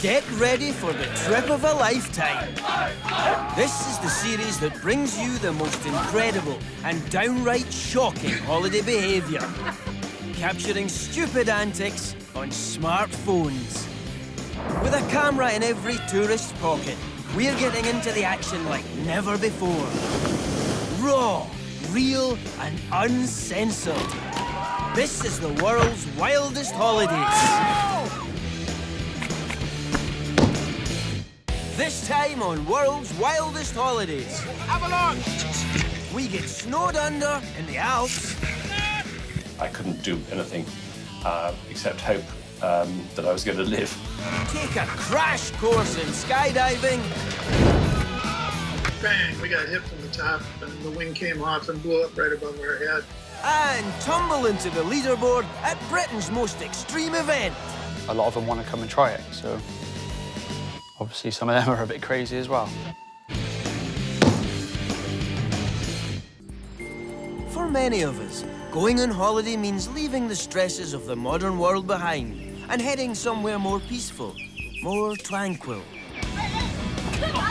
Get ready for the trip of a lifetime. This is the series that brings you the most incredible and downright shocking holiday behaviour. Capturing stupid antics on smartphones. With a camera in every tourist's pocket, we're getting into the action like never before. Raw, real, and uncensored. This is the world's wildest holidays. This time on World's Wildest Holidays. Avalanche! We get snowed under in the Alps. I couldn't do anything except hope that I was going to live. Take a crash course in skydiving. Bang, we got hit from the top and the wing came off and blew up right above our head. And tumble into the leaderboard at Britain's most extreme event. A lot of them want to come and try it, so obviously some of them are a bit crazy as well. For many of us, going on holiday means leaving the stresses of the modern world behind and heading somewhere more peaceful, more tranquil.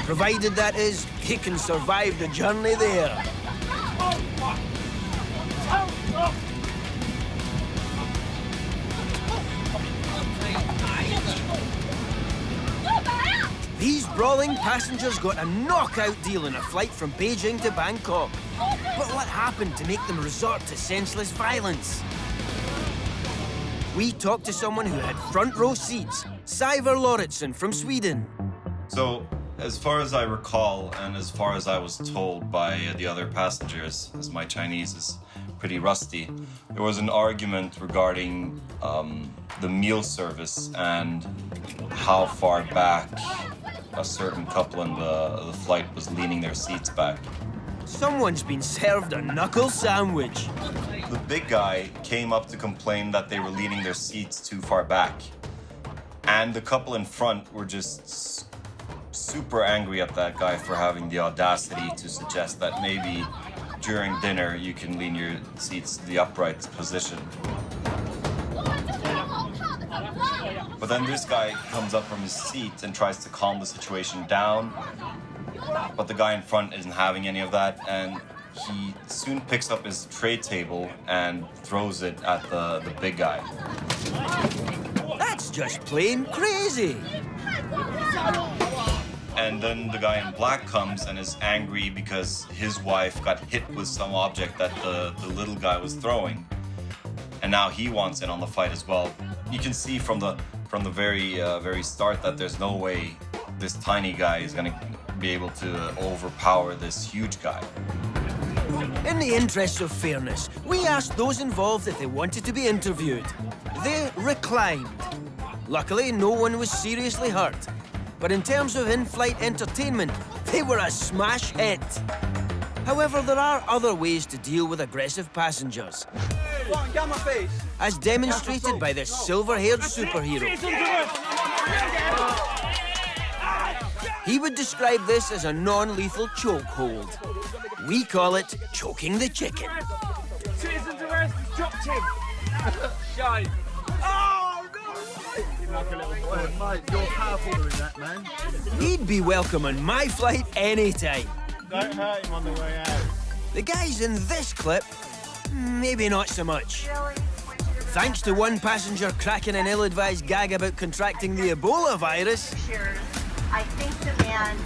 Provided, that is, you can survive the journey there. These brawling passengers got a knockout deal in a flight from Beijing to Bangkok. But what happened to make them resort to senseless violence? We talked to someone who had front row seats, Siver Lauritsen from Sweden. So, as far as I recall, and as far as I was told by the other passengers, as my Chinese is pretty rusty, there was an argument regarding the meal service and how far back a certain couple in the flight was leaning their seats back. Someone's been served a knuckle sandwich. The big guy came up to complain that they were leaning their seats too far back. And the couple in front were just super angry at that guy for having the audacity to suggest that maybe during dinner you can lean your seats to the upright position. But then this guy comes up from his seat and tries to calm the situation down. But the guy in front isn't having any of that, and he soon picks up his tray table and throws it at the big guy. That's just plain crazy. And then the guy in black comes and is angry because his wife got hit with some object that the little guy was throwing. And now he wants in on the fight as well. You can see from the very start that there's no way this tiny guy is going to be able to overpower this huge guy. In the interests of fairness, we asked those involved if they wanted to be interviewed. They reclined. Luckily, no one was seriously hurt. But in terms of in-flight entertainment, they were a smash hit. However, there are other ways to deal with aggressive passengers. As demonstrated by this silver-haired superhero. He would describe this as a non-lethal chokehold. We call it choking the chicken. Citizens arrest, dropped him. Shine. Oh, no! Like a little boy. Mate, you're powerful doing that, man. He'd be welcome on my flight anytime. Don't hurt him on the way out. The guys in this clip, maybe not so much. Thanks to one passenger cracking an ill-advised gag about contracting the Ebola virus. I think the man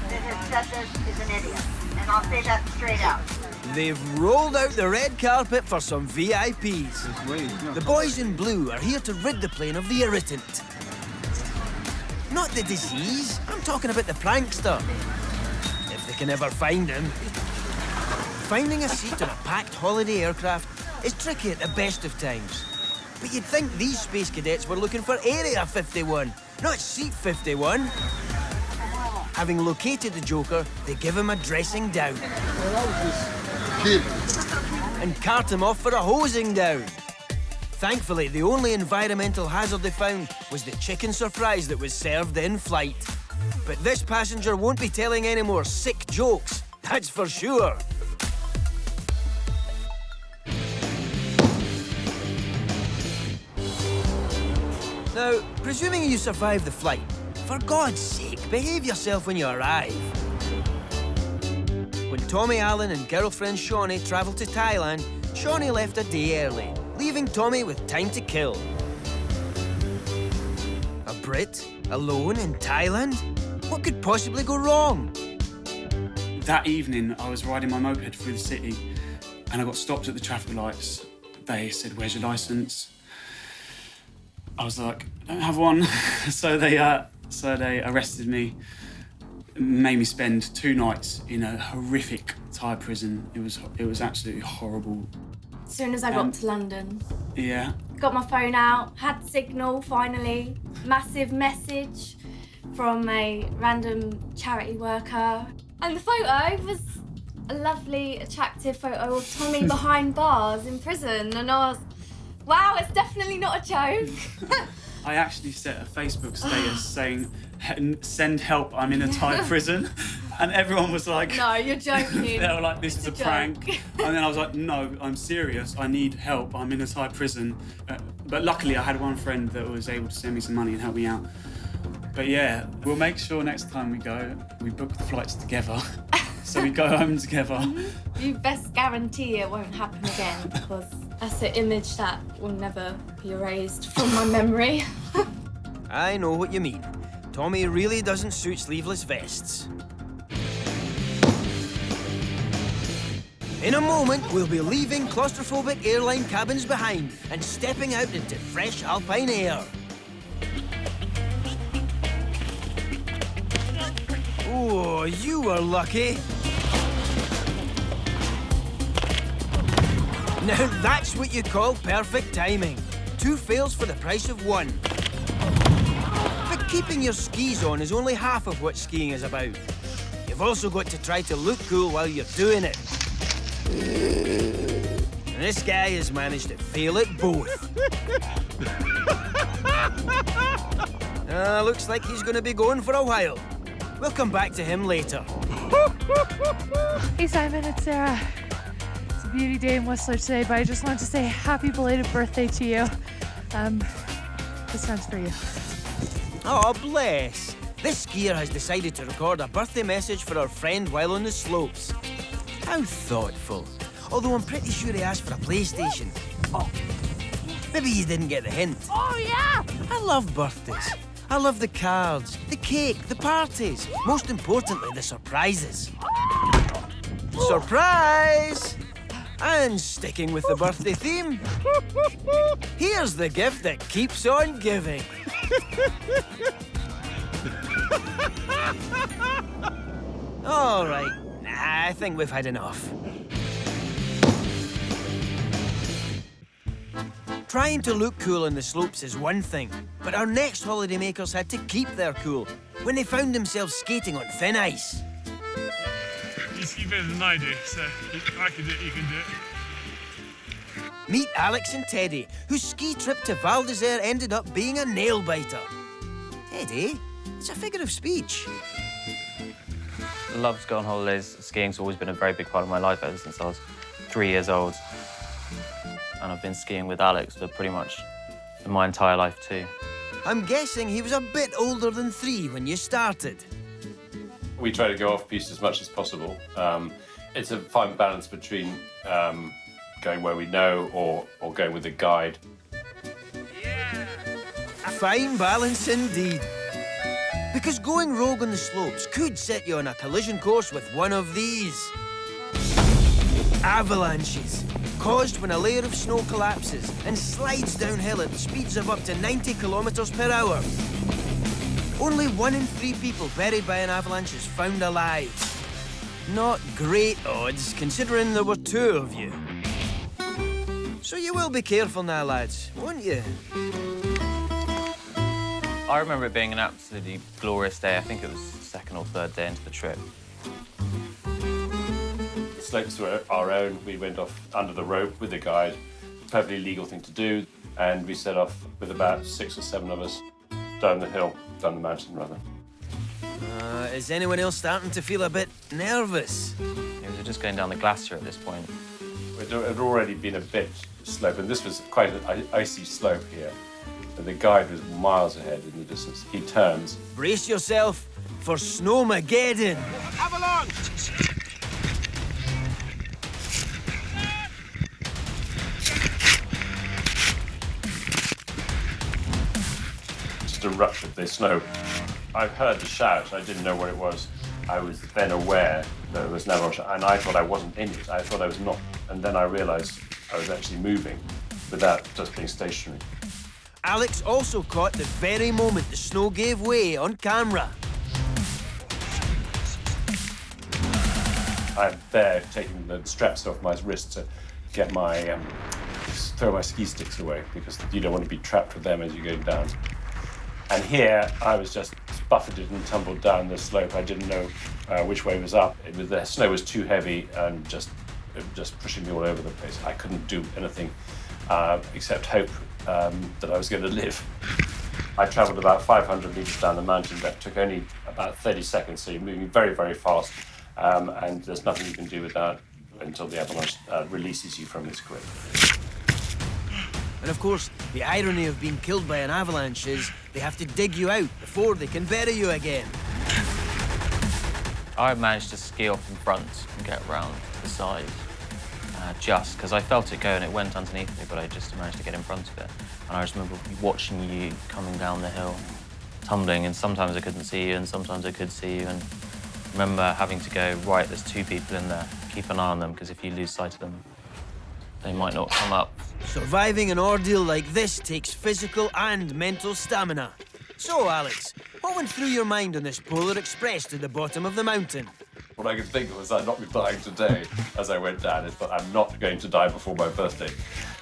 that has said this is an idiot, and I'll say that straight out. They've rolled out the red carpet for some VIPs. The boys in blue are here to rid the plane of the irritant. Not the disease, I'm talking about the prankster. If they can ever find him. Finding a seat on a packed holiday aircraft is tricky at the best of times. But you'd think these space cadets were looking for Area 51, not Seat 51. Having located the Joker, they give him a dressing down. And cart him off for a hosing down. Thankfully, the only environmental hazard they found was the chicken surprise that was served in flight. But this passenger won't be telling any more sick jokes, that's for sure. Now, presuming you survive the flight, For God's sake, behave yourself when you arrive. When Tommy Allen and girlfriend Shawnee travelled to Thailand, Shawnee left a day early, leaving Tommy with time to kill. A Brit? Alone in Thailand? What could possibly go wrong? That evening, I was riding my moped through the city and I got stopped at the traffic lights. They said, "Where's your licence?" I was like, "I don't have one." So they arrested me, made me spend 2 nights in a horrific Thai prison. It was absolutely horrible. As soon as I got to London, Yeah. got my phone out, had signal finally, massive message from a random charity worker. And the photo was a lovely, attractive photo of Tommy behind bars in prison. And I was, wow, it's definitely not a joke. I actually set a Facebook status saying, "Send help, I'm in a Thai prison." And everyone was like... No, you're joking. They were like, "This is a prank." joke. And then I was like, "No, I'm serious. I need help. I'm in a Thai prison." But luckily, I had one friend that was able to send me some money and help me out. But yeah, we'll make sure next time we go, we book the flights together. So we go home together. You best guarantee it won't happen again, because that's an image that will never be erased from my memory. I know what you mean. Tommy really doesn't suit sleeveless vests. In a moment, we'll be leaving claustrophobic airline cabins behind and stepping out into fresh alpine air. Oh, you were lucky. Now that's what you call perfect timing. 2 fails for the price of 1. But keeping your skis on is only half of what skiing is about. You've also got to try to look cool while you're doing it. And this guy has managed to fail at both. Looks like he's going to be going for a while. We'll come back to him later. Hey Simon, it's Sarah. It's a beauty day in Whistler today, but I just wanted to say happy belated birthday to you. This one's for you. Oh, bless. This skier has decided to record a birthday message for our friend while on the slopes. How thoughtful. Although I'm pretty sure he asked for a PlayStation. Oh, maybe you didn't get the hint. Oh yeah! I love birthdays. I love the cards, the cake, the parties. Most importantly, the surprises. Surprise! And sticking with the birthday theme, here's the gift that keeps on giving. All right, I think we've had enough. Trying to look cool on the slopes is one thing, but our next holidaymakers had to keep their cool when they found themselves skating on thin ice. You ski better than I do, so if I can do it, you can do it. Meet Alex and Teddy, whose ski trip to Wildest ended up being a nail-biter. Teddy, it's a figure of speech. Love to go on holidays. Skiing's always been a very big part of my life ever since I was 3 years old. And I've been skiing with Alex for pretty much my entire life too. I'm guessing he was a bit older than 3 when you started. We try to go off-piste as much as possible. It's a fine balance between going where we know or going with a guide. Yeah. Fine balance indeed. Because going rogue on the slopes could set you on a collision course with one of these. Avalanches, caused when a layer of snow collapses and slides downhill at speeds of up to 90 kilometers per hour. Only 1 in 3 people buried by an avalanche is found alive. Not great odds, considering there were 2 of you. So you will be careful now, lads, won't you? I remember it being an absolutely glorious day. I think it was the 2nd or 3rd day into the trip. The slopes were our own. We went off under the rope with a guide. Perfectly legal thing to do. And we set off with about 6 or 7 of us down the hill, down the mountain, rather. Is anyone else starting to feel a bit nervous? We were just going down the glacier at this point. It had already been a bit slope, and this was quite an icy slope here. And the guy who's miles ahead in the distance, he turns. Brace yourself for Snowmageddon. Avalanche! Just a rush of the snow. I heard the shout. I didn't know what it was. I was then aware that it was an avalanche, and I thought I wasn't in it. I thought I was not. And then I realised I was actually moving without just being stationary. Alex also caught the very moment the snow gave way on camera. I'm there taking the straps off my wrist to get my, throw my ski sticks away because you don't want to be trapped with them as you're going down. And here I was just buffeted and tumbled down the slope. I didn't know which way was up. The snow was too heavy and just pushing me all over the place. I couldn't do anything except hope that I was going to live. I travelled about 500 metres down the mountain. That took only about 30 seconds, so you're moving very, very fast, and there's nothing you can do with that until the avalanche releases you from its grip. And of course, the irony of being killed by an avalanche is they have to dig you out before they can bury you again. I managed to ski off in front and get round the side. Just because I felt it go and it went underneath me, but I just managed to get in front of it. And I just remember watching you coming down the hill, tumbling, and sometimes I couldn't see you and sometimes I could see you. And I remember having to go, right, there's 2 people in there, keep an eye on them, because if you lose sight of them, they might not come up. Surviving an ordeal like this takes physical and mental stamina. So, Alex, what went through your mind on this Polar Express to the bottom of the mountain? What I could think of was I'd not be dying today as I went down, is that I'm not going to die before my birthday.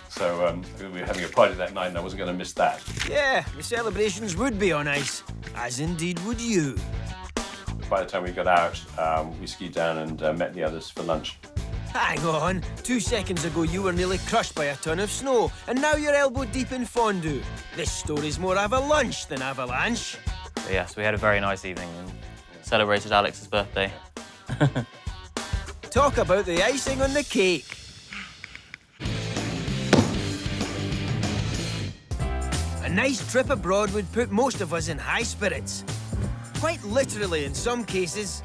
So we were having a party that night and I wasn't going to miss that. Yeah, the celebrations would be on ice, as indeed would you. By the time we got out, we skied down and met the others for lunch. Hang on, 2 seconds ago you were nearly crushed by a ton of snow, and now you're elbow deep in fondue. This story's more avalanche than avalanche. But yes, we had a very nice evening and celebrated Alex's birthday. Talk about the icing on the cake. A nice trip abroad would put most of us in high spirits. Quite literally in some cases.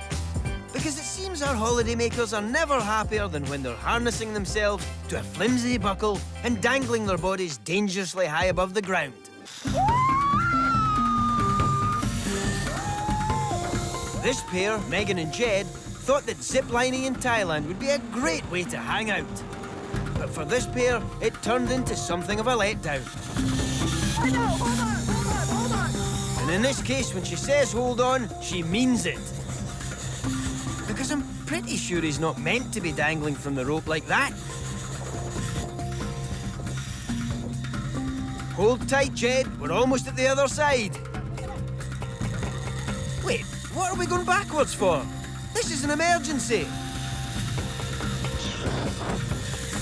Because it seems our holidaymakers are never happier than when they're harnessing themselves to a flimsy buckle and dangling their bodies dangerously high above the ground. This pair, Megan and Jed, thought that ziplining in Thailand would be a great way to hang out. But for this pair, it turned into something of a letdown. Hold on. And in this case, when she says hold on, she means it. Because I'm pretty sure he's not meant to be dangling from the rope like that. Hold tight, Jed. We're almost at the other side. Wait, what are we going backwards for? This is an emergency.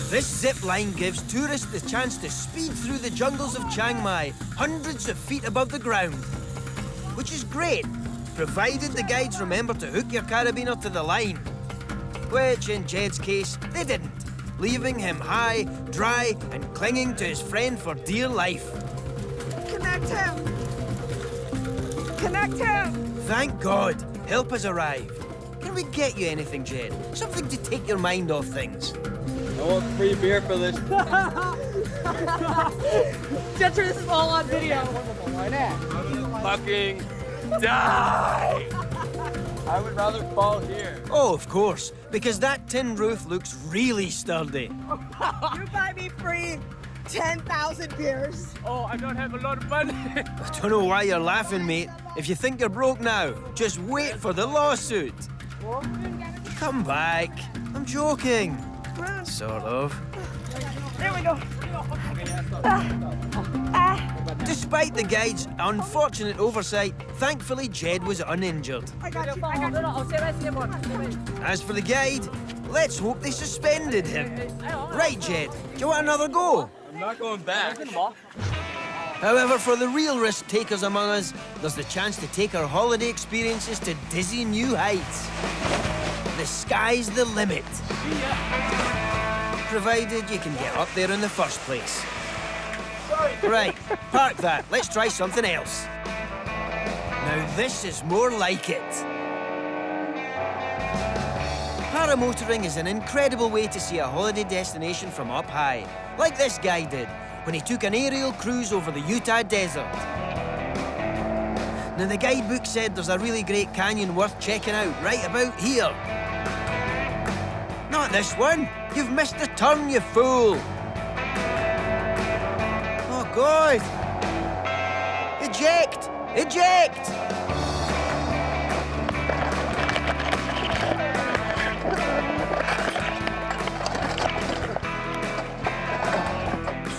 This zip line gives tourists the chance to speed through the jungles of Chiang Mai, hundreds of feet above the ground. Which is great, provided the guides remember to hook your carabiner to the line. Which, in Jed's case, they didn't, leaving him high, dry, and clinging to his friend for dear life. Connect him! Connect him! Thank God, help has arrived. Can we get you anything, Jed? Something to take your mind off things. I want free beer for this. Jetcher, this is all on video. Fucking die! I would rather fall here. Oh, of course, because that tin roof looks really sturdy. You buy me free 10,000 beers. Oh, I don't have a lot of money. I don't know why you're laughing, mate. If you think you're broke now, just wait for the lawsuit. Come back. I'm joking. Sort of. There we go. Despite the guide's unfortunate oversight, thankfully Jed was uninjured. I got you. As for the guide, let's hope they suspended him. Right, Jed, do you want another go? I'm not going back. However, for the real risk takers among us, there's the chance to take our holiday experiences to dizzy new heights. The sky's the limit. Provided you can get up there in the first place. Right, park that. Let's try something else. Now this is more like it. Paramotoring is an incredible way to see a holiday destination from up high, like this guy did when he took an aerial cruise over the Utah desert. Now the guidebook said there's a really great canyon worth checking out right about here. Not this one. You've missed the turn, you fool. Oh, God. Eject! Eject!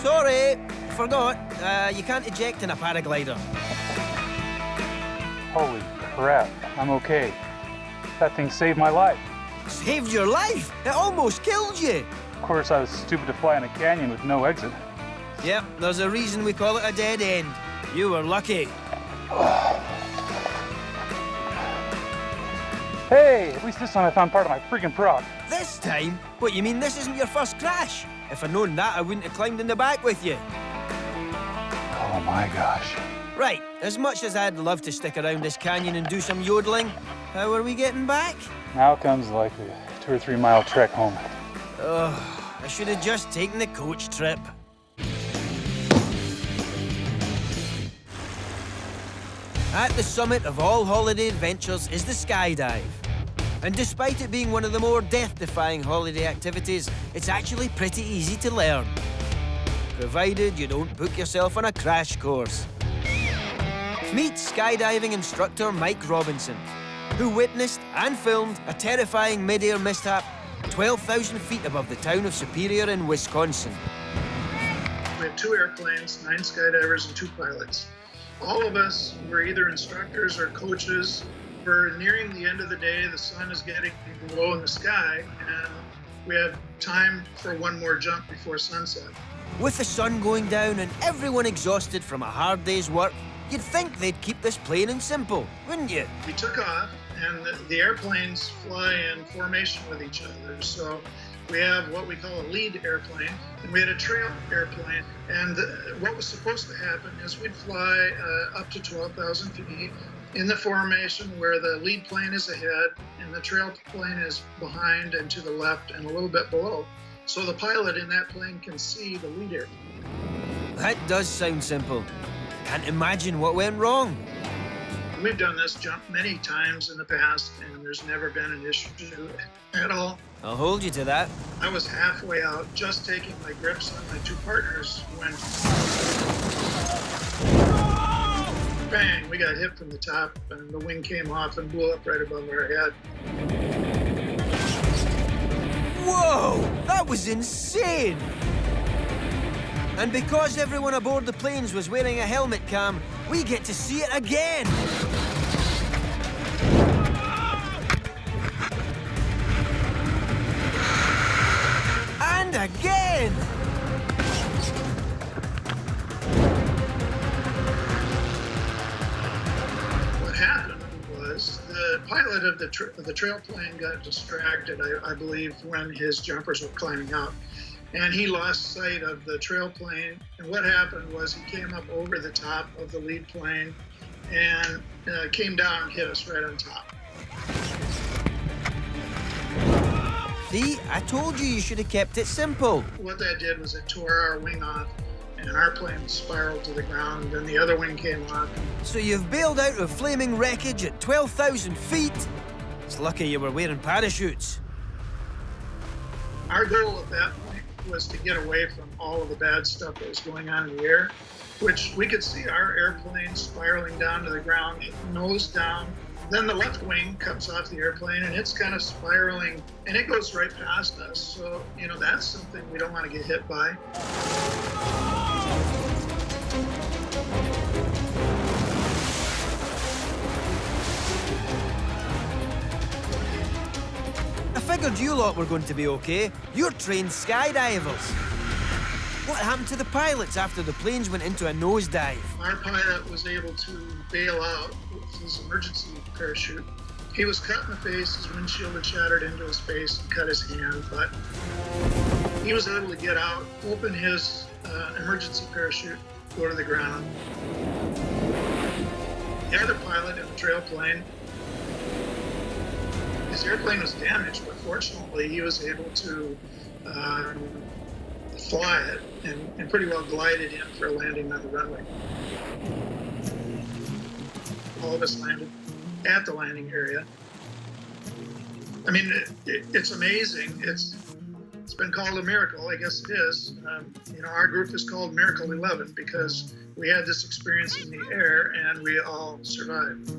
Sorry, forgot. You can't eject in a paraglider. Holy crap, I'm okay. That thing saved my life. Saved your life? It almost killed you. Of course, I was stupid to fly in a canyon with no exit. Yep, there's a reason we call it a dead end. You were lucky. Hey, at least this time I found part of my freaking prop. This time? What, you mean this isn't your first crash? If I'd known that, I wouldn't have climbed in the back with you. Oh my gosh. Right, as much as I'd love to stick around this canyon and do some yodeling, how are we getting back? Now comes like a 2 or 3 mile trek home. Ugh, I should have just taken the coach trip. At the summit of all holiday adventures is the skydive. And despite it being one of the more death-defying holiday activities, it's actually pretty easy to learn. Provided you don't book yourself on a crash course. Meet skydiving instructor Mike Robinson, who witnessed and filmed a terrifying mid-air mishap 12,000 feet above the town of Superior in Wisconsin. We had 2 airplanes, 9 skydivers, and 2 pilots. All of us were either instructors or coaches. We're nearing the end of the day, the sun is getting low in the sky, and we have time for one more jump before sunset. With the sun going down and everyone exhausted from a hard day's work, you'd think they'd keep this plain and simple, wouldn't you? We took off, and the airplanes fly in formation with each other. So we have what we call a lead airplane, and we had a trail airplane. And what was supposed to happen is we'd fly up to 12,000 feet in the formation where the lead plane is ahead and the trail plane is behind and to the left and a little bit below. So the pilot in that plane can see the lead airplane. That does sound simple. Can't imagine what went wrong. We've done this jump many times in the past, and there's never been an issue at all. I'll hold you to that. I was halfway out, just taking my grips on my 2 partners when bang, we got hit from the top, and the wing came off and blew up right above our head. Whoa! That was insane! And because everyone aboard the planes was wearing a helmet cam, we get to see it again! And again! What happened was the pilot of the trail plane got distracted, I believe, when his jumpers were climbing out. And he lost sight of the trail plane. And what happened was he came up over the top of the lead plane and came down and hit us right on top. See, I told you should have kept it simple. What that did was it tore our wing off, and our plane spiraled to the ground, and then the other wing came off. So you've bailed out of flaming wreckage at 12,000 feet? It's lucky you were wearing parachutes. Our goal at that point was to get away from all of the bad stuff that was going on in the air, which we could see our airplane spiraling down to the ground, nose down. Then the left wing comes off the airplane and it's kind of spiraling and it goes right past us. So, you know, that's something we don't want to get hit by. I figured you lot were going to be okay. You're trained skydivers. What happened to the pilots after the planes went into a nosedive? Our pilot was able to bail out with his emergency parachute. He was cut in the face, his windshield had shattered into his face and cut his hand, but he was able to get out, open his emergency parachute, go to the ground. The other pilot in the trail plane, his airplane was damaged, but fortunately he was able to fly it and pretty well glide it in for a landing on the runway. All of us landed at the landing area. I mean, it's amazing. It's been called a miracle. I guess it is. Our group is called Miracle 11 because we had this experience in the air and we all survived.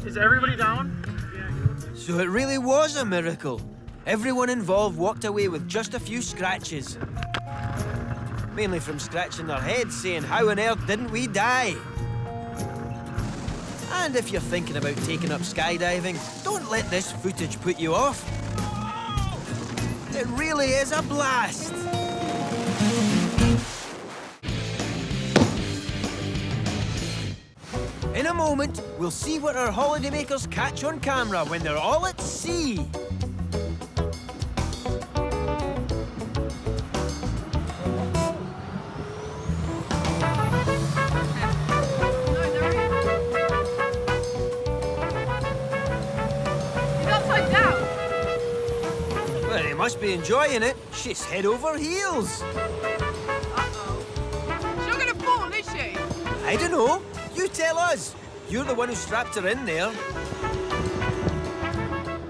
Is everybody down? So it really was a miracle. Everyone involved walked away with just a few scratches. Mainly from scratching their heads saying, how on earth didn't we die? And if you're thinking about taking up skydiving, don't let this footage put you off. It really is a blast. In a moment, we'll see what our holidaymakers catch on camera when they're all at sea. Well, they must be enjoying it. She's head over heels. She's not gonna fall, is she? I don't know. You tell us. You're the one who strapped her in there.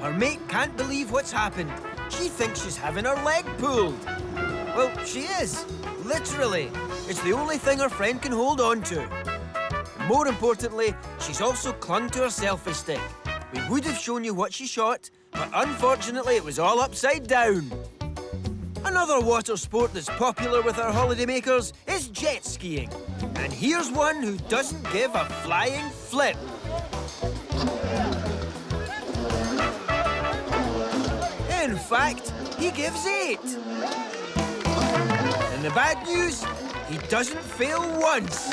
Her mate can't believe what's happened. She thinks she's having her leg pulled. Well, she is. Literally. It's the only thing her friend can hold on to. More importantly, she's also clung to her selfie stick. We would have shown you what she shot, but unfortunately it was all upside down. Another water sport that's popular with our holidaymakers is jet skiing. And here's one who doesn't give a flying flip. In fact, he gives 8. And the bad news, he doesn't fail once.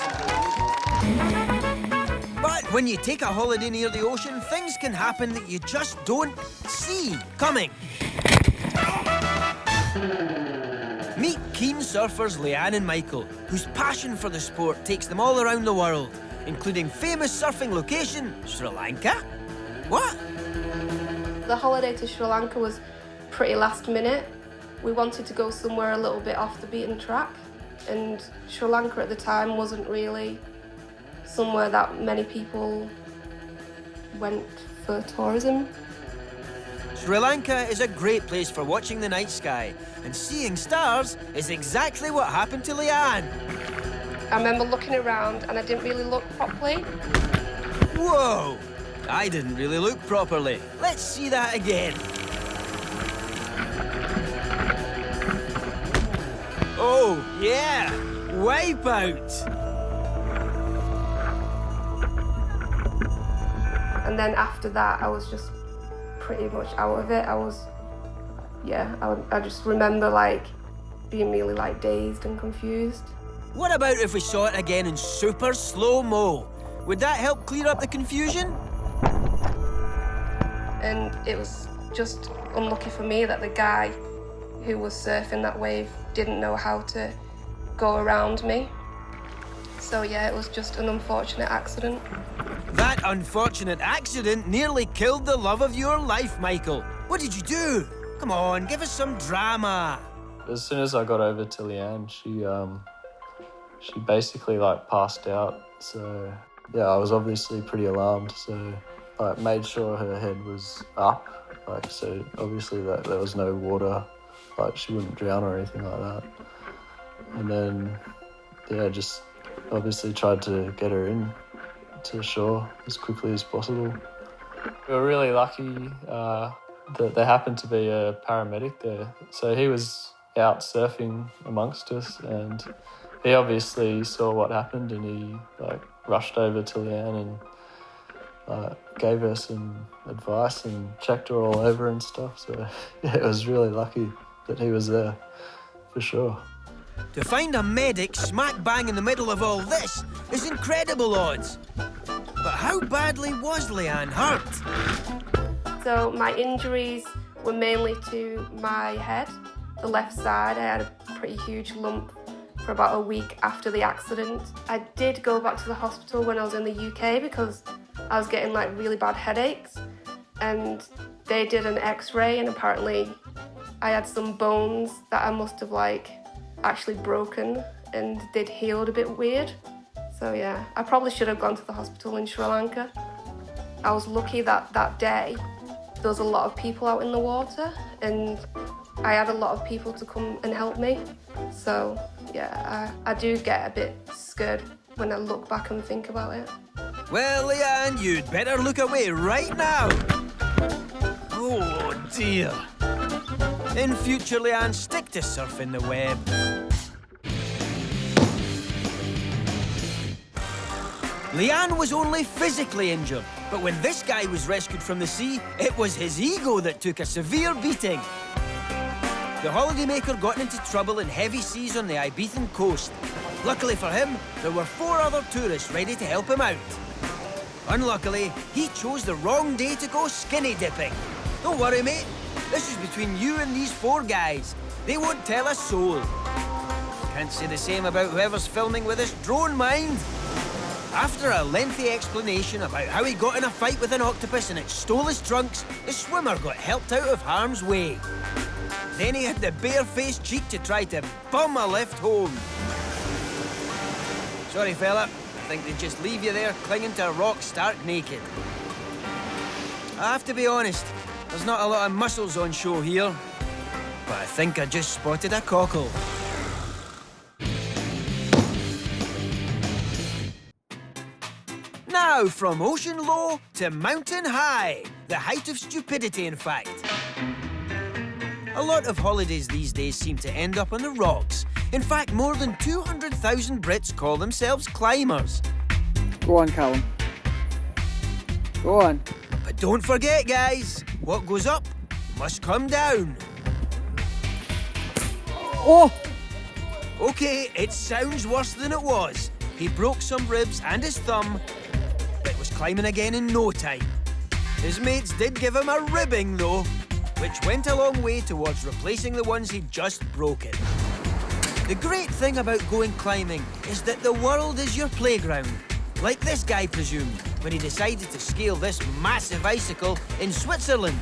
But when you take a holiday near the ocean, things can happen that you just don't see coming. Meet keen surfers Leanne and Michael, whose passion for the sport takes them all around the world, including famous surfing location, Sri Lanka. What? The holiday to Sri Lanka was pretty last minute. We wanted to go somewhere a little bit off the beaten track, and Sri Lanka at the time wasn't really somewhere that many people went for tourism. Sri Lanka is a great place for watching the night sky, and seeing stars is exactly what happened to Leanne. I remember looking around and I didn't really look properly. Whoa! I didn't really look properly. Let's see that again. Oh, yeah! Wipeout! And then after that, I was just pretty much out of it. I just remember being really dazed and confused. What about if we saw it again in super slow-mo? Would that help clear up the confusion? And it was just unlucky for me that the guy who was surfing that wave didn't know how to go around me. So yeah, it was just an unfortunate accident. That unfortunate accident nearly killed the love of your life, Michael. What did you do? Come on, give us some drama. As soon as I got over to Leanne, she basically passed out. So yeah, I was obviously pretty alarmed. So I made sure her head was up. So obviously that there was no water, she wouldn't drown or anything like that. And then yeah, just obviously tried to get her in to shore as quickly as possible. We were really lucky that there happened to be a paramedic there. So he was out surfing amongst us, and he obviously saw what happened, and he rushed over to Leanne and gave her some advice and checked her all over and stuff. So yeah, it was really lucky that he was there, for sure. To find a medic smack bang in the middle of all this is incredible odds. But how badly was Leanne hurt? So my injuries were mainly to my head. the left side. I had a pretty huge lump for about a week after the accident. I did go back to the hospital when I was in the UK because I was getting like really bad headaches, and they did an x-ray, and apparently I had some bones that I must have like actually broken, and they'd healed a bit weird. So yeah, I probably should have gone to the hospital in Sri Lanka. I was lucky that that day there was a lot of people out in the water, and I had a lot of people to come and help me. So yeah, I do get a bit scared when I look back and think about it. Well, Leanne, you'd better look away right now. Oh dear. In future, Leanne, stick to surfing the web. Leanne was only physically injured, but when this guy was rescued from the sea, it was his ego that took a severe beating. The holidaymaker got into trouble in heavy seas on the Ibethan coast. Luckily for him, there were 4 other tourists ready to help him out. Unluckily, he chose the wrong day to go skinny dipping. Don't worry, mate. This is between you and these 4 guys. They won't tell a soul. Can't say the same about whoever's filming with this drone, mind. After a lengthy explanation about how he got in a fight with an octopus and it stole his trunks, the swimmer got helped out of harm's way. Then he had the bare-faced cheek to try to bum a lift home. Sorry, fella. I think they just leave you there clinging to a rock stark naked. I have to be honest, there's not a lot of muscles on show here, but I think I just spotted a cockle. Now, from ocean low to mountain high. The height of stupidity, in fact. A lot of holidays these days seem to end up on the rocks. In fact, more than 200,000 Brits call themselves climbers. Go on, Callum. Go on. But don't forget, guys, what goes up must come down. Oh! Okay, it sounds worse than it was. He broke some ribs and his thumb, but was climbing again in no time. His mates did give him a ribbing, though, which went a long way towards replacing the ones he'd just broken. The great thing about going climbing is that the world is your playground. Like this guy presumed when he decided to scale this massive icicle in Switzerland.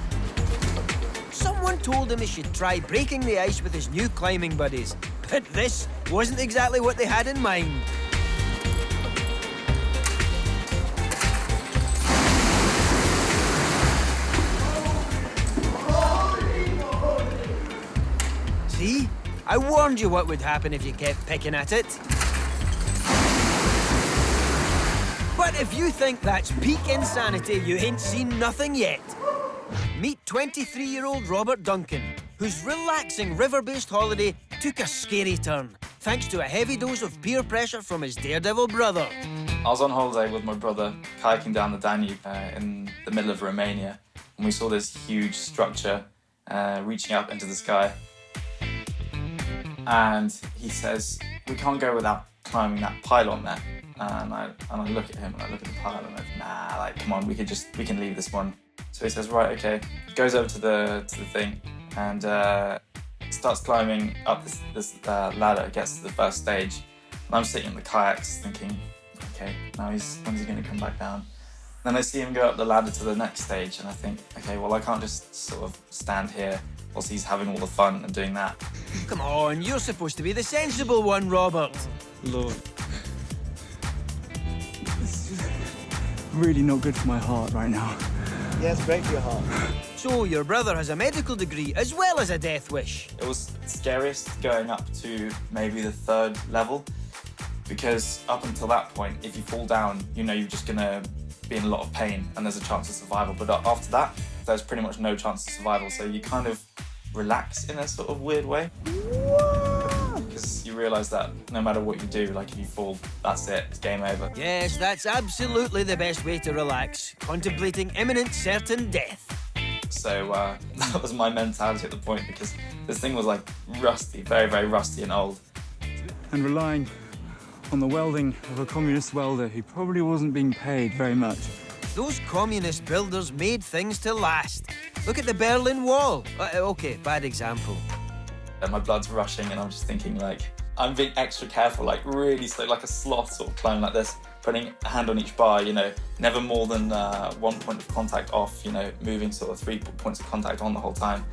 Someone told him he should try breaking the ice with his new climbing buddies, but this wasn't exactly what they had in mind. See? I warned you what would happen if you kept picking at it. But if you think that's peak insanity, you ain't seen nothing yet. Meet 23-year-old Robert Duncan, whose relaxing river-based holiday took a scary turn, thanks to a heavy dose of peer pressure from his daredevil brother. I was on holiday with my brother, kayaking down the Danube in the middle of Romania, and we saw this huge structure reaching up into the sky. And he says, we can't go without climbing that pylon there. And I look at him and I look at the pylon and I think, nah, like, come on, we can leave this one. So he says, right, okay. Goes over to the thing and starts climbing up this ladder, gets to the first stage. And I'm sitting in the kayaks thinking, okay, when's he going to come back down? Then I see him go up the ladder to the next stage and I think, okay, well, I can't just sort of stand here whilst he's having all the fun and doing that. Come on, you're supposed to be the sensible one, Robert. Lord. This is really not good for my heart right now. Yeah, it's great for your heart. So your brother has a medical degree as well as a death wish. It was scariest going up to maybe the 3rd level, because up until that point, if you fall down, you know you're just gonna be in a lot of pain and there's a chance of survival. But after that, there's pretty much no chance of survival. So you kind of relax in a sort of weird way. Because you realise that no matter what you do, like if you fall, that's it, it's game over. Yes, that's absolutely the best way to relax, contemplating imminent certain death. So that was my mentality at the point, because this thing was like rusty, very, very rusty and old. And relying on the welding of a communist welder who probably wasn't being paid very much. Those communist builders made things to last. Look at the Berlin Wall. Okay, bad example. And my blood's rushing and I'm just thinking like, I'm being extra careful, like really slow, like a sloth sort of climbing like this, putting a hand on each bar, you know, never more than 1 point of contact off, you know, moving sort of 3 points of contact on the whole time.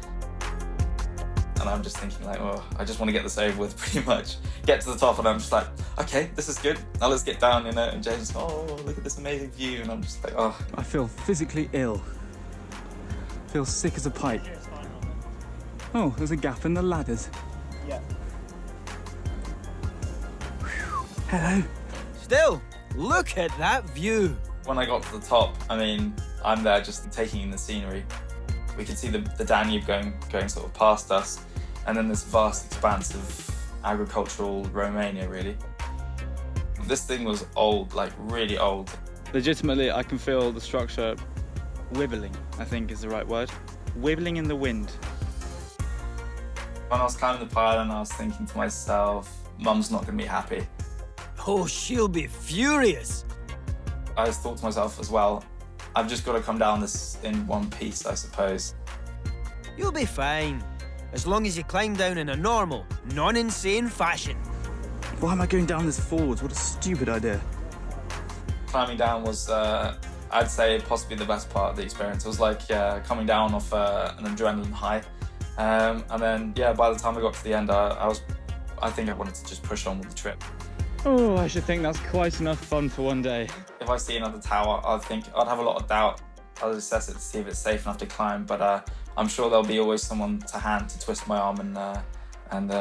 And I'm just thinking like, oh, I just want to get this over with pretty much. Get to the top and I'm just like, okay, this is good. Now let's get down, you know, and James, oh, look at this amazing view. And I'm just like, oh. I feel physically ill. Feel sick as a pipe. Oh, there's a gap in the ladders. Yeah. Hello. Still, look at that view. When I got to the top, I mean, I'm there just taking in the scenery. We could see the Danube going sort of past us, and then this vast expanse of agricultural Romania, really. This thing was old, like really old. Legitimately, I can feel the structure wibbling, I think is the right word. Wibbling in the wind. When I was climbing the pylon, I was thinking to myself, Mum's not going to be happy. Oh, she'll be furious. I just thought to myself as well, I've just got to come down this in one piece, I suppose. You'll be fine, as long as you climb down in a normal, non-insane fashion. Why am I going down this forwards? What a stupid idea. Climbing down was, I'd say, possibly the best part of the experience. It was like coming down off an adrenaline high. And then, yeah, by the time I got to the end, I think I wanted to just push on with the trip. Oh, I should think that's quite enough fun for one day. If I see another tower, I'd have a lot of doubt. I'll assess it to see if it's safe enough to climb, but I'm sure there'll be always someone to hand to twist my arm and and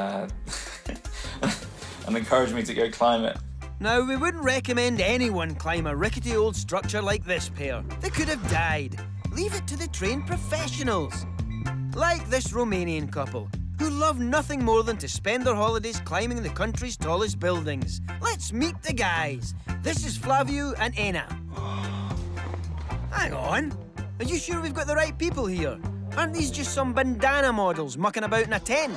encourage me to go climb it. Now, we wouldn't recommend anyone climb a rickety old structure like this pair. They could have died. Leave it to the trained professionals. Like this Romanian couple, who love nothing more than to spend their holidays climbing the country's tallest buildings. Let's meet the guys. This is Flaviu and Anna. Hang on. Are you sure we've got the right people here? Aren't these just some bandana models mucking about in a tent?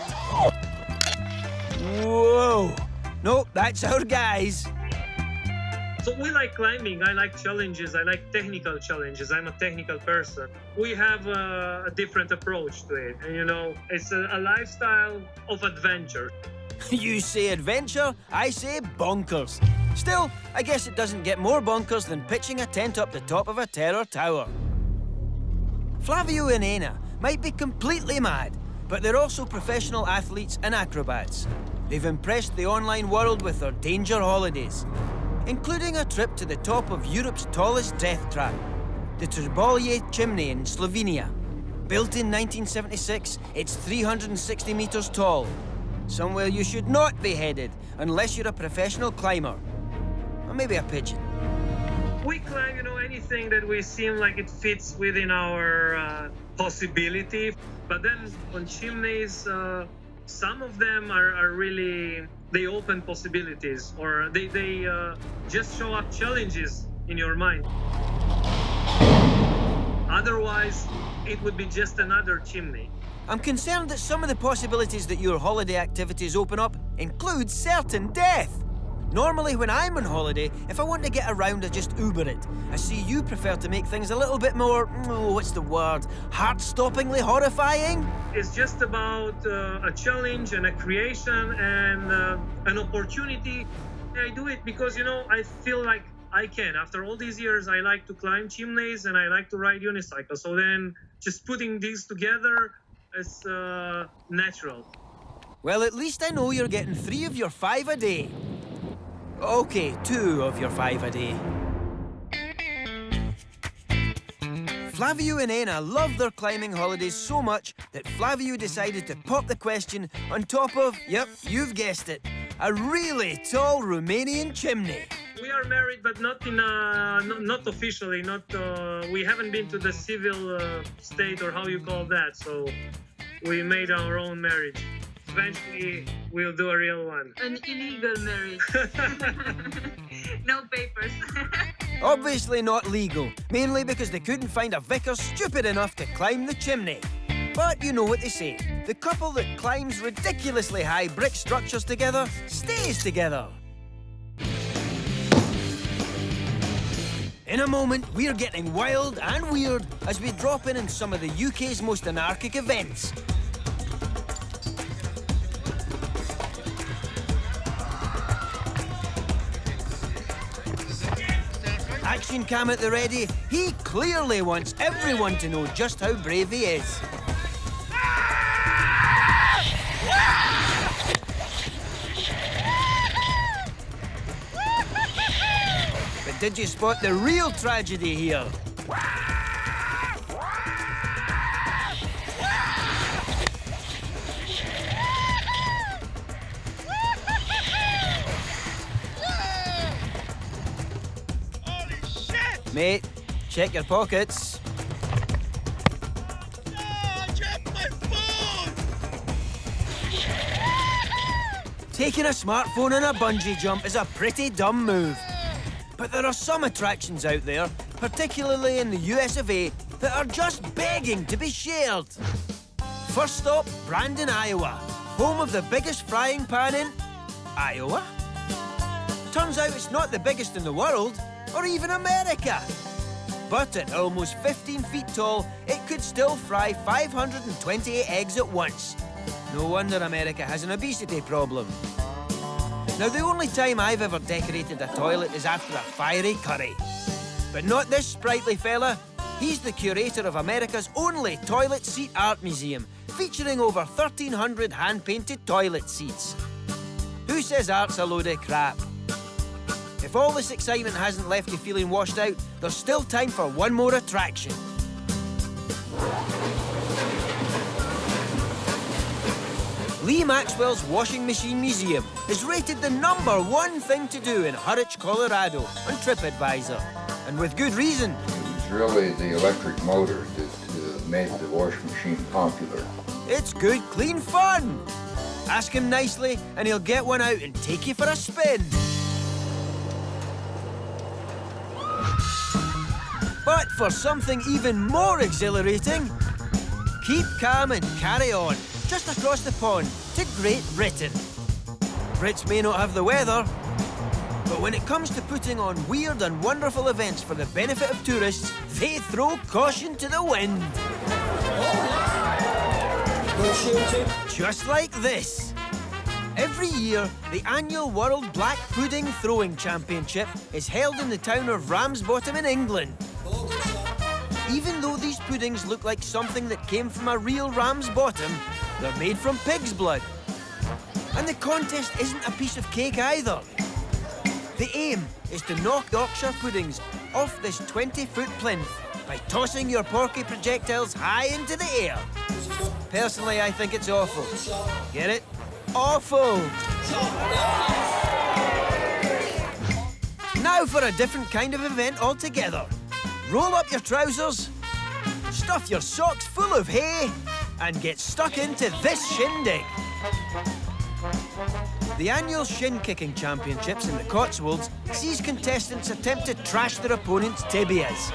Whoa. Nope, that's our guys. So we like climbing, I like challenges, I like technical challenges, I'm a technical person. We have a different approach to it, and you know, it's a lifestyle of adventure. You say adventure, I say bonkers. Still, I guess it doesn't get more bonkers than pitching a tent up the top of a terror tower. Flaviu and Anna might be completely mad, but they're also professional athletes and acrobats. They've impressed the online world with their danger holidays, including a trip to the top of Europe's tallest death trap, the Trbolje chimney in Slovenia. Built in 1976, it's 360 meters tall. Somewhere you should not be headed unless you're a professional climber. Or maybe a pigeon. We climb, you know, anything that we seem like it fits within our possibility. But then on chimneys, some of them are really, they open possibilities, or they just show up challenges in your mind. Otherwise, it would be just another chimney. I'm concerned that some of the possibilities that your holiday activities open up include certain death. Normally, when I'm on holiday, if I want to get around, I just Uber it. I see you prefer to make things a little bit more, what's the word, heart-stoppingly horrifying? It's just about a challenge and a creation and an opportunity. I do it because, you know, I feel like I can. After all these years, I like to climb chimneys and I like to ride unicycle. So then just putting these together is natural. Well, at least I know you're getting 3 of your 5 a day. Okay, 2 of your 5 a day. Flaviu and Anna love their climbing holidays so much that Flaviu decided to pop the question on top of, yep, you've guessed it, a really tall Romanian chimney. We are married, but not in not officially. We haven't been to the civil state, or how you call that. So we made our own marriage. Eventually, we'll do a real one. An illegal marriage. No papers. Obviously not legal, mainly because they couldn't find a vicar stupid enough to climb the chimney. But you know what they say, the couple that climbs ridiculously high brick structures together stays together. In a moment, we're getting wild and weird as we drop in some of the UK's most anarchic events. Action cam at the ready. He clearly wants everyone to know just how brave he is. But did you spot the real tragedy here? Mate, check your pockets. Taking a smartphone on a bungee jump is a pretty dumb move. But there are some attractions out there, particularly in the US of A, that are just begging to be shared. First stop, Brandon, Iowa, home of the biggest frying pan in Iowa. Turns out it's not the biggest in the world, or even America. But at almost 15 feet tall, it could still fry 528 eggs at once. No wonder America has an obesity problem. Now, the only time I've ever decorated a toilet is after a fiery curry. But not this sprightly fella. He's the curator of America's only toilet seat art museum, featuring over 1,300 hand-painted toilet seats. Who says art's a load of crap? If all this excitement hasn't left you feeling washed out, there's still time for one more attraction. Lee Maxwell's Washing Machine Museum is rated the #1 thing to do in Hurrich, Colorado on TripAdvisor. And with good reason. It was really the electric motor that made the washing machine popular. It's good, clean fun. Ask him nicely and he'll get one out and take you for a spin. But for something even more exhilarating, keep calm and carry on, just across the pond to Great Britain. Brits may not have the weather, but when it comes to putting on weird and wonderful events for the benefit of tourists, they throw caution to the wind. Just like this. Every year, the annual World Black Pudding Throwing Championship is held in the town of Ramsbottom in England. Even though these puddings look like something that came from a real ram's bottom, they're made from pig's blood. And the contest isn't a piece of cake either. The aim is to knock Yorkshire puddings off this 20-foot plinth by tossing your porky projectiles high into the air. Personally, I think it's awful. Get it? Awful! Now for a different kind of event altogether. Roll up your trousers, stuff your socks full of hay, and get stuck into this shindig. The annual shin-kicking championships in the Cotswolds sees contestants attempt to trash their opponents' tibias.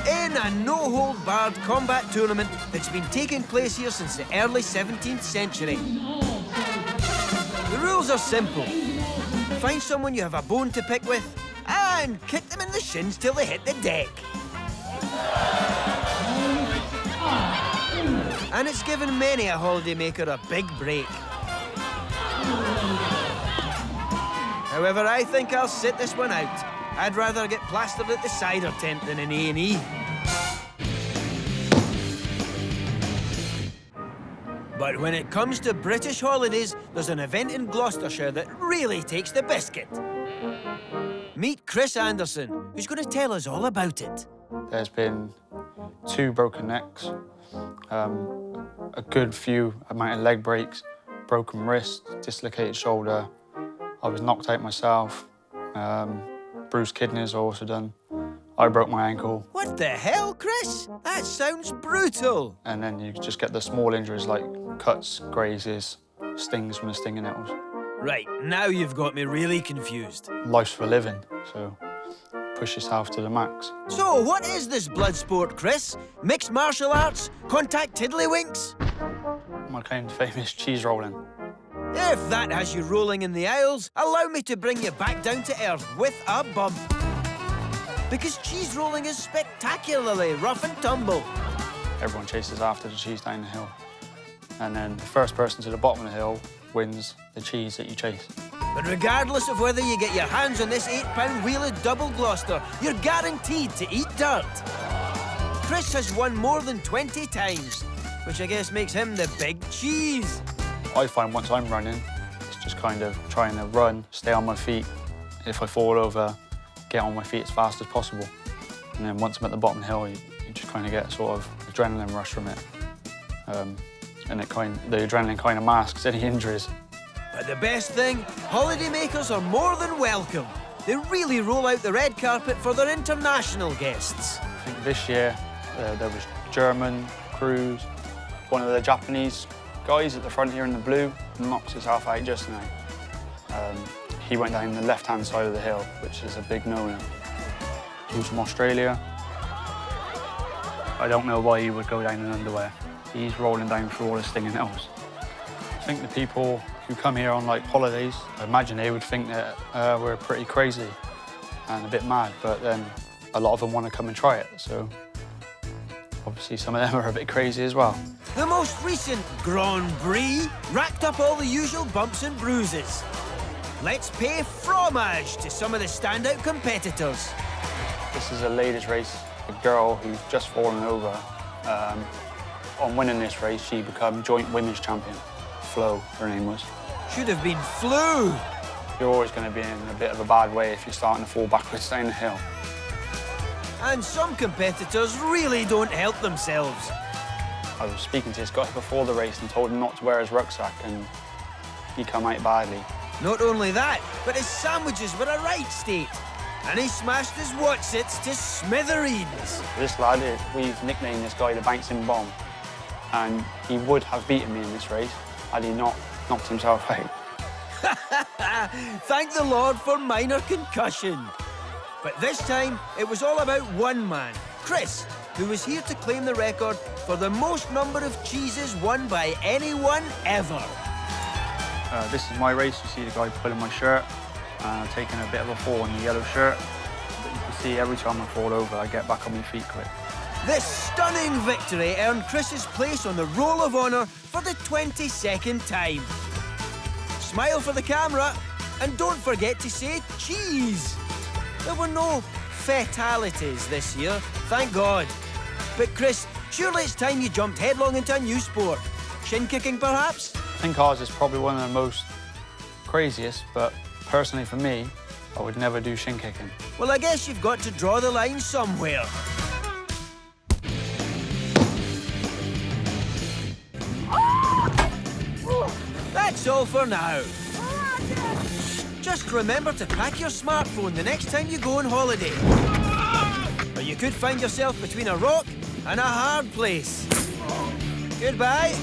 In a no-hold-barred combat tournament that's been taking place here since the early 17th century. The rules are simple. Find someone you have a bone to pick with, and kick them in the shins till they hit the deck. And it's given many a holidaymaker a big break. However, I think I'll sit this one out. I'd rather get plastered at the cider tent than in A&E. But when it comes to British holidays, there's an event in Gloucestershire that really takes the biscuit. Meet Chris Anderson, who's going to tell us all about it. There's been 2 broken necks, a good few amount of leg breaks, broken wrist, dislocated shoulder. I was knocked out myself, bruised kidneys also done. I broke my ankle. What the hell, Chris? That sounds brutal. And then you just get the small injuries like cuts, grazes, stings from the stinging nettles. Right, now you've got me really confused. Life's for living, so push yourself to the max. So, what is this blood sport, Chris? Mixed martial arts? Contact tiddlywinks? My claim to fame is cheese rolling. If that has you rolling in the aisles, allow me to bring you back down to earth with a bump. Because cheese rolling is spectacularly rough and tumble. Everyone chases after the cheese down the hill. And then the first person to the bottom of the hill wins the cheese that you chase. But regardless of whether you get your hands on this 8-pound wheeler double Gloucester, you're guaranteed to eat dirt. Chris has won more than 20 times, which I guess makes him the big cheese. I find once I'm running, it's just kind of trying to run, stay on my feet. If I fall over, get on my feet as fast as possible. And then once I'm at the bottom of the hill, you just kind of get sort of adrenaline rush from it. And the adrenaline kind of masks any injuries. But the best thing, holidaymakers are more than welcome. They really roll out the red carpet for their international guests. I think this year there was German crews, one of the Japanese guys at the front here in the blue knocked himself out just now. He went down the left-hand side of the hill, which is a big no-no. He was from Australia. I don't know why he would go down in underwear. He's rolling down through all the stinging hills. I think the people who come here on like holidays, I imagine they would think that we're pretty crazy and a bit mad, but then a lot of them want to come and try it, so obviously some of them are a bit crazy as well. The most recent Grand Prix racked up all the usual bumps and bruises. Let's pay fromage to some of the standout competitors. This is the latest race. A girl who's just fallen over. On winning this race, she became joint women's champion. Flo, her name was. Should have been Flu. You're always going to be in a bit of a bad way if you're starting to fall backwards down the hill. And some competitors really don't help themselves. I was speaking to this guy before the race and told him not to wear his rucksack, and he come out badly. Not only that, but his sandwiches were a right state. And he smashed his Wotsits to smithereens. This lad, we've nicknamed this guy the bouncing bomb. And he would have beaten me in this race had he not knocked himself out. Thank the Lord for minor concussion. But this time, it was all about one man, Chris, who was here to claim the record for the most number of cheeses won by anyone ever. This is my race. You see the guy pulling my shirt. Taking a bit of a fall in the yellow shirt. But you can see every time I fall over, I get back on my feet quick. This stunning victory earned Chris's place on the Roll of Honour for the 22nd time. Smile for the camera, and don't forget to say cheese. There were no fatalities this year, thank God. But Chris, surely it's time you jumped headlong into a new sport. Shin kicking, perhaps? I think ours is probably one of the most craziest, but personally for me, I would never do shin kicking. Well, I guess you've got to draw the line somewhere. That's all for now. Just remember to pack your smartphone the next time you go on holiday. Or you could find yourself between a rock and a hard place. Goodbye.